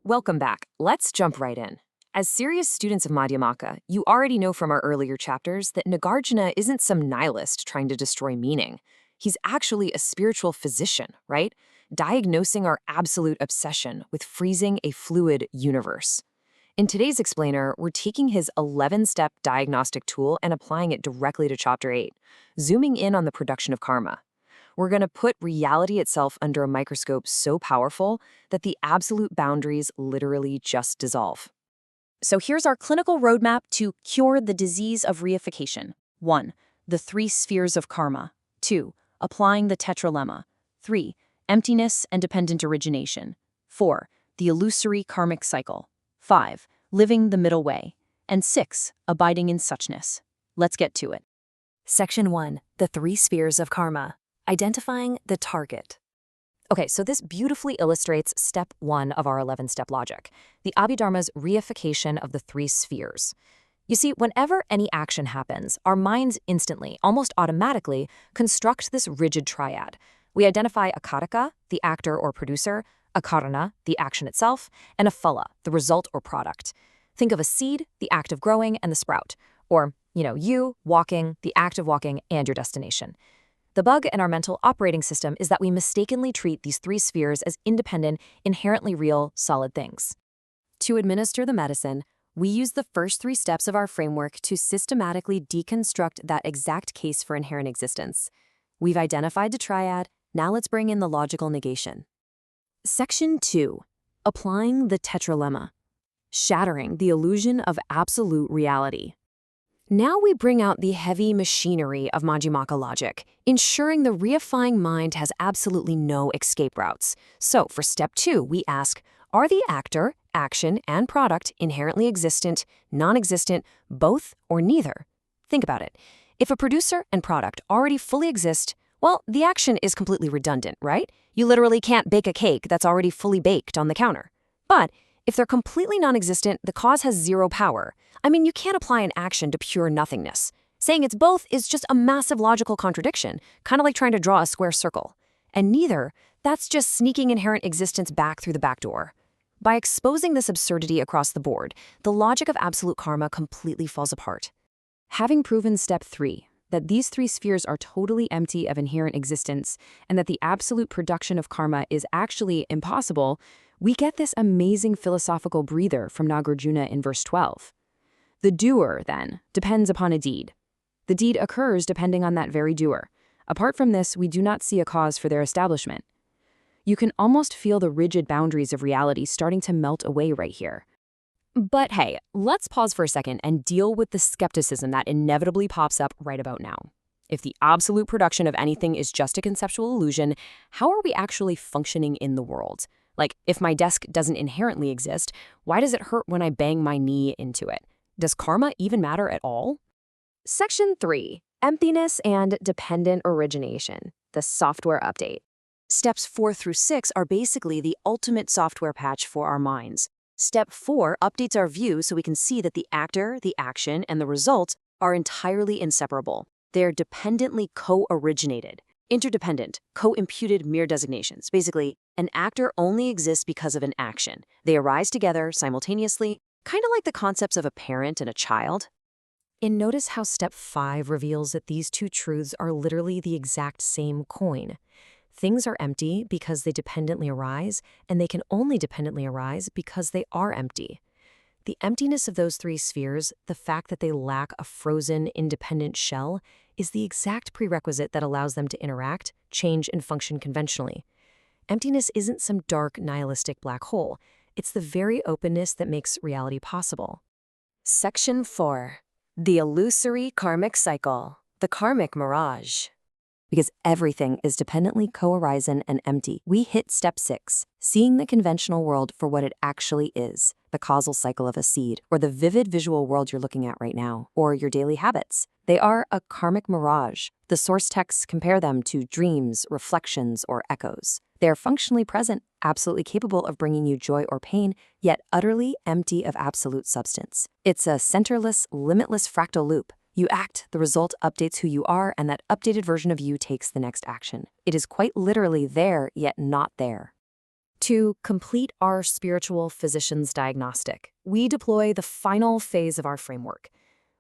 Welcome back. Let's jump right in. As serious students of Madhyamaka, you already know from our earlier chapters that Nāgārjuna isn't some nihilist trying to destroy meaning. He's actually a spiritual physician, right? Diagnosing our absolute obsession with freezing a fluid universe. In today's explainer, we're taking his 11-step diagnostic tool and applying it directly to Chapter 8, zooming in on the production of karma. We're going to put reality itself under a microscope so powerful that the absolute boundaries literally just dissolve. So here's our clinical roadmap to cure the disease of reification. 1. The 3 spheres of karma. 2. Applying the tetralemma. 3. Emptiness and dependent origination. 4. The illusory karmic cycle. 5. Living the middle way. And 6. Abiding in suchness. Let's get to it. Section 1. The 3 spheres of karma. Identifying the target. Okay, so this beautifully illustrates step 1 of our 11-step logic, the Abhidharma's reification of the 3 spheres. You see, whenever any action happens, our minds instantly, almost automatically, construct this rigid triad. We identify a KARAKA, the actor or producer, a karana, the action itself, and a phala, the result or product. Think of a seed, the act of growing, and the sprout. Or, you, walking, the act of walking, and your destination. The bug in our mental operating system is that we mistakenly treat these 3 spheres as independent, inherently real, solid things. To administer the medicine, we use the first 3 steps of our framework to systematically deconstruct that exact case for inherent existence. We've identified the triad, now let's bring in the logical negation. Section 2. Applying the tetralemma. Shattering the illusion of absolute reality. Now we bring out the heavy machinery of Madhyamaka logic, ensuring the reifying mind has absolutely no escape routes. So for step 2, we ask, are the actor, action, and product inherently existent, non-existent, both, or neither? Think about it. If a producer and product already fully exist, well, the action is completely redundant, right? You literally can't bake a cake that's already fully baked on the counter. But if they're completely non-existent, the cause has 0 power. I mean, you can't apply an action to pure nothingness. Saying it's both is just a massive logical contradiction, kind of like trying to draw a square circle. And neither, that's just sneaking inherent existence back through the back door. By exposing this absurdity across the board, the logic of absolute karma completely falls apart. Having proven step 3, that these 3 spheres are totally empty of inherent existence, and that the absolute production of karma is actually impossible, we get this amazing philosophical breather from Nāgārjuna in verse 12. The doer, then, depends upon a deed. The deed occurs depending on that very doer. Apart from this, we do not see a cause for their establishment. You can almost feel the rigid boundaries of reality starting to melt away right here. But hey, let's pause for a second and deal with the skepticism that inevitably pops up right about now. If the absolute production of anything is just a conceptual illusion, how are we actually functioning in the world? Like, if my desk doesn't inherently exist, why does it hurt when I bang my knee into it? Does karma even matter at all? Section 3. Emptiness and dependent origination, the software update. Steps 4 through 6 are basically the ultimate software patch for our minds. Step 4 updates our view so we can see that the actor, the action, and the result are entirely inseparable. They're dependently co-originated. Interdependent, co-imputed mere designations. Basically, an actor only exists because of an action. They arise together simultaneously, kind of like the concepts of a parent and a child. And notice how step 5 reveals that these 2 truths are literally the exact same coin. Things are empty because they dependently arise, and they can only dependently arise because they are empty. The emptiness of those 3 spheres, the fact that they lack a frozen, independent shell, is the exact prerequisite that allows them to interact, change, and function conventionally. Emptiness isn't some dark, nihilistic black hole. It's the very openness that makes reality possible. Section 4. The illusory karmic cycle, the karmic mirage. Because everything is dependently co-arising and empty, we hit step 6, seeing the conventional world for what it actually is, the causal cycle of a seed, or the vivid visual world you're looking at right now, or your daily habits. They are a karmic mirage. The source texts compare them to dreams, reflections, or echoes. They are functionally present, absolutely capable of bringing you joy or pain, yet utterly empty of absolute substance. It's a centerless, limitless fractal loop. You act, the result updates who you are, and that updated version of you takes the next action. It is quite literally there, yet not there. 2, complete our spiritual physician's diagnostic. We deploy the final phase of our framework.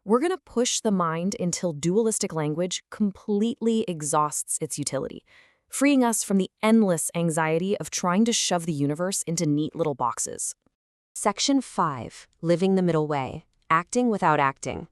We're going to push the mind until dualistic language completely exhausts its utility, freeing us from the endless anxiety of trying to shove the universe into neat little boxes. Section 5, Living the Middle Way, Acting Without Acting.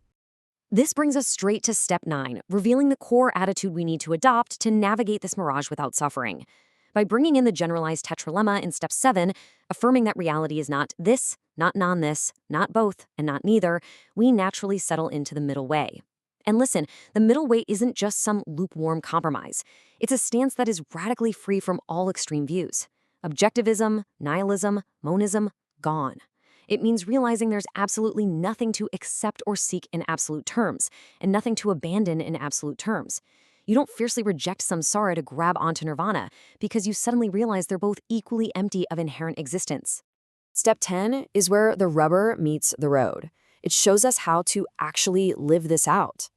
This brings us straight to step 9, revealing the core attitude we need to adopt to navigate this mirage without suffering. By bringing in the generalized tetralemma in step 7, affirming that reality is not this, not non-this, not both, and not neither, we naturally settle into the middle way. And listen, the middle way isn't just some lukewarm compromise. It's a stance that is radically free from all extreme views. Objectivism, nihilism, monism, gone. It means realizing there's absolutely nothing to accept or seek in absolute terms, and nothing to abandon in absolute terms. You don't fiercely reject samsara to grab onto nirvana, because you suddenly realize they're both equally empty of inherent existence. Step 10 is where the rubber meets the road. It shows us how to actually live this out.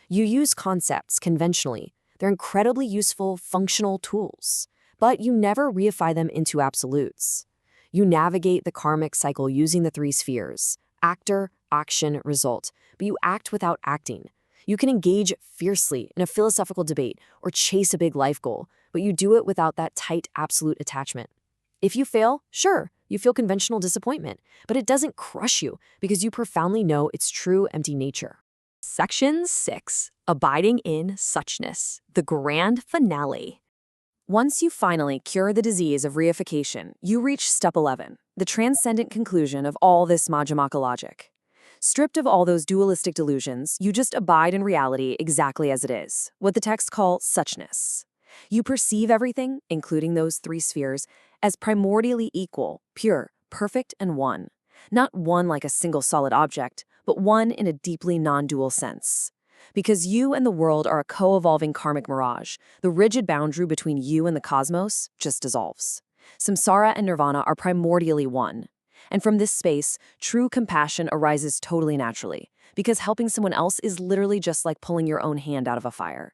You use concepts conventionally. They're incredibly useful, functional tools, but you never reify them into absolutes. You navigate the karmic cycle using the 3 spheres: actor, action, result, but you act without acting. You can engage fiercely in a philosophical debate or chase a big life goal, but you do it without that tight absolute attachment. If you fail, sure, you feel conventional disappointment, but it doesn't crush you because you profoundly know its true empty nature. Section 6, Abiding in Suchness, the grand finale. Once you finally cure the disease of reification, you reach step 11, the transcendent conclusion of all this Madhyamaka logic. Stripped of all those dualistic delusions, you just abide in reality exactly as it is, what the texts call suchness. You perceive everything, including those 3 spheres, as primordially equal, pure, perfect, and one. Not one like a single solid object, but one in a deeply non-dual sense. Because you and the world are a co-evolving karmic mirage, the rigid boundary between you and the cosmos just dissolves. Samsara and nirvana are primordially one. And from this space, true compassion arises totally naturally, because helping someone else is literally just like pulling your own hand out of a fire.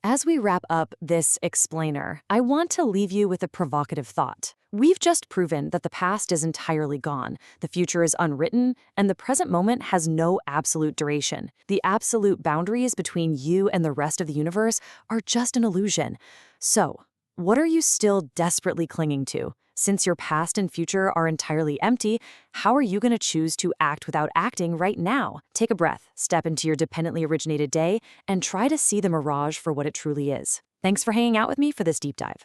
As we wrap up this explainer, I want to leave you with a provocative thought. We've just proven that the past is entirely gone, the future is unwritten, and the present moment has no absolute duration. The absolute boundaries between you and the rest of the universe are just an illusion. So, what are you still desperately clinging to? Since your past and future are entirely empty, how are you going to choose to act without acting right now? Take a breath, step into your dependently originated day, and try to see the mirage for what it truly is. Thanks for hanging out with me for this deep dive.